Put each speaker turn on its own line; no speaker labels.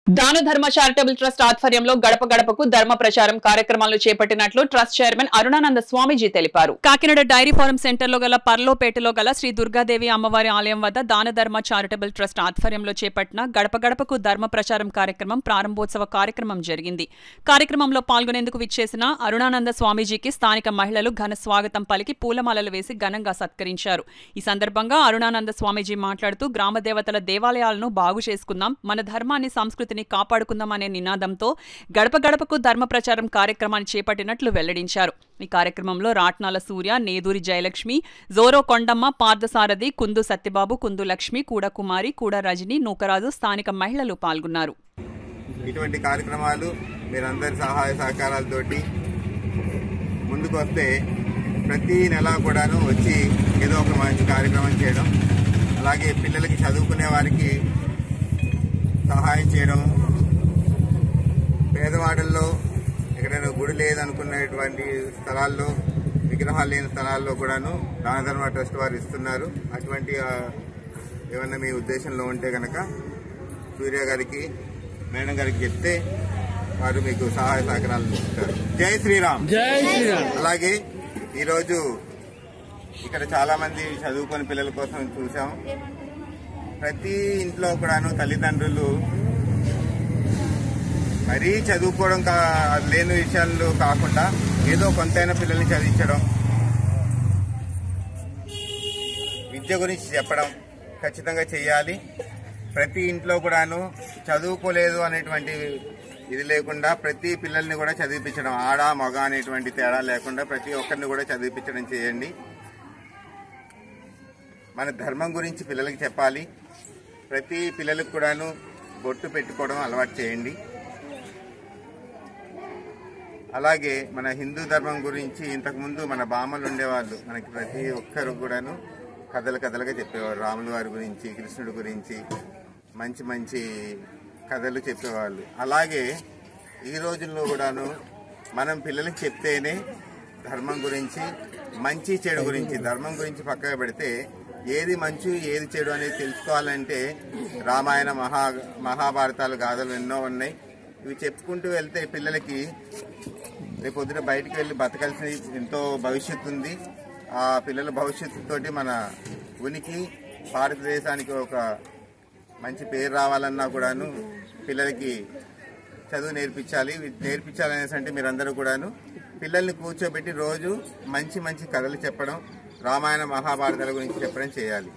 దాన ధర్మ charitable trust ఆధ్వర్యంలో గడప గడపకు ధర్మ ప్రచారం కార్యక్రమాలను చేపట్టినట్లు ట్రస్ట్ చైర్మన్ అరుణానంద స్వామీజీ తెలిపారు. కాకినాడ డైరీ ఫారం సెంటర్లో గల పర్లోపేటలో గల శ్రీ దుర్గాదేవి అమ్మవారి ఆలయం వద్ద దాన ధర్మ చారిటబుల్ ట్రస్ట్ ఆధ్వర్యంలో చేపట్టిన గడప గడపకు ధర్మ ప్రచారం కార్యక్రమం ప్రారంభోత్సవ కార్యక్రమం జరిగింది. కార్యక్రమంలో పాల్గొనేందుకు విచ్చేసిన అరుణానంద స్వామీజీకి స్థానిక మహిళలు ఘన స్వాగతం పలికి పూలమాలలు వేసి ఘనంగా సత్కరించారు. ఈ సందర్భంగా అరుణానంద స్వామీజీ మాట్లాడుతూ గ్రామ దేవతల దేవాలయాలను బాగు చేసుకుందాం, మన ధర్మాన్ని సంస్కృతిని కాపాడుకుందామనే నినాదంతో గడప గడపకు ధర్మ ప్రచారం కార్యక్రమాన్ని చేపట్టినట్లు వెల్లడించారు. ఈ కార్యక్రమంలో రాట్నాల సూర్య, నేదూరి జయలక్ష్మి, జోరో కొండమ్మ, పార్థసారథి, కుందు సత్యబాబు, కుందు లక్ష్మి, కూడా కుమారి, కూడా రజని, నూకరాజు, స్థానిక మహిళలు పాల్గొన్నారు.
ఇటువంటి కార్యక్రమాలు మీరందరి సహాయ సహకారాలతోటి ముందుకు వస్తే ప్రతి నెల కూడాను వచ్చి ఏదో ఒక మంచి కార్యక్రమం చేయడం, అలాగే పిల్లలకి చదువుకునే వారికి సహాయం చేయడం, పేదవాడల్లో ఎక్కడైనా గుడి లేదనుకునేటువంటి స్థలాల్లో, విగ్రహాలు లేని స్థలాల్లో కూడాను దాన ధర్మ ట్రస్ట్ వారు ఇస్తున్నారు. అటువంటి ఏమన్నా మీ ఉద్దేశంలో ఉంటే కనుక సూర్య గారికి, మేడం గారికి చెప్తే వారు మీకు సహాయ సహకారాలు ఇస్తారు. జై శ్రీరామ్.
జై శ్రీరామ్.
అలాగే ఈరోజు ఇక్కడ చాలా మంది చదువుకునే పిల్లల కోసం చూసాం. ప్రతి ఇంట్లో కూడాను తల్లిదండ్రులు మరీ చదువుకోవడం లేని విషయాలు కాకుండా ఏదో కొంతైనా పిల్లల్ని చదివించడం, విద్య గురించి చెప్పడం ఖచ్చితంగా చేయాలి. ప్రతి ఇంట్లో కూడాను చదువుకోలేదు అనేటువంటి ఇది లేకుండా ప్రతి పిల్లల్ని కూడా చదివించడం, ఆడ మగ అనేటువంటి తేడా లేకుండా ప్రతి ఒక్కరిని కూడా చదివించడం చేయండి. మన ధర్మం గురించి పిల్లలకి చెప్పాలి. ప్రతి పిల్లలకు కూడాను బొట్టు పెట్టుకోవడం అలవాటు చేయండి. అలాగే మన హిందూ ధర్మం గురించి ఇంతకుముందు మన బామ్మలు ఉండేవాళ్ళు, మనకి ప్రతి ఒక్కరు కూడాను కథలుగా చెప్పేవారు. రాముల వారి గురించి, కృష్ణుడి గురించి మంచి మంచి కథలు చెప్పేవాళ్ళు. అలాగే ఈ రోజుల్లో కూడాను మనం పిల్లలకి చెప్తేనే ధర్మం గురించి, మంచి చెడు గురించి, ధర్మం గురించి పక్కగా పెడితే ఏది మంచి ఏది చెడు అనేది తెలుసుకోవాలంటే రామాయణ మహాభారతాలు గాథలు ఎన్నో ఉన్నాయి. ఇవి చెప్పుకుంటూ వెళ్తే పిల్లలకి రేపొద్దున బయటికి వెళ్ళి బతకాల్సిన ఎంతో భవిష్యత్తు ఉంది. ఆ పిల్లల భవిష్యత్తుతోటి మన ఉనికి, భారతదేశానికి ఒక మంచి పేరు రావాలన్నా కూడాను పిల్లలకి చదువు నేర్పించాలనేసి అంటే మీరందరూ కూడాను పిల్లల్ని కూర్చోబెట్టి రోజు మంచి మంచి కథలు చెప్పడం, రామాయణ మహాభారతాల గురించి చెప్పడం చేయాలి.